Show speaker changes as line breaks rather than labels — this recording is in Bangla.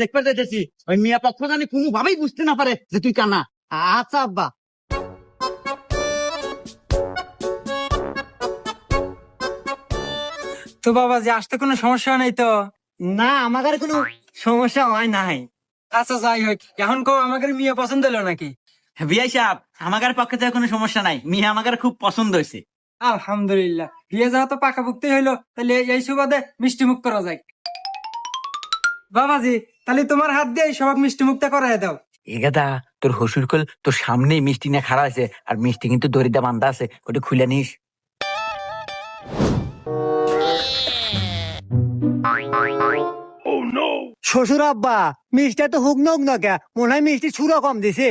দেখতে যাইতেছি ওই মিয়া পক্ষ জানি কোনোভাবেই বুঝতে না পারে যে তুই কানা।
আচ্ছা আব্বা।
তো বাবা যে আসতে কোনো সমস্যা নেই তো?
না আমাদের কোনো সমস্যা হয় নাই।
আচ্ছা যাই হোক, এখন কো আমাদের মেয়ে পছন্দ হলো নাকি?
বিয়াই সাহেব আমাদের পক্ষে থেকে কোনো সমস্যা নাই, মিয়া আমাদের খুব পছন্দ হয়েছে।
আলহামদুলিল্লাহ, বিয়ে যাওয়া তো পাকাপুক্তি হইলো, তাহলে এই সুবাদে মিষ্টি মুখ করা যায়। বাবাজি, তাহলে তোমার হাত দিয়ে সবাই মিষ্টি মুখটা করাই দাও।
এগাদা তোর হসুর কল তোর সামনেই মিষ্টি না খাড়া আছে, আর মিষ্টি কিন্তু দড়িটা বান্ধা আছে, ওটা খুলে নিস।
শ্বশুর আব্বা, মিষ্টি তো হুক নক না কে, মনে হয় মিষ্টি ছুড়ো কম দিছে।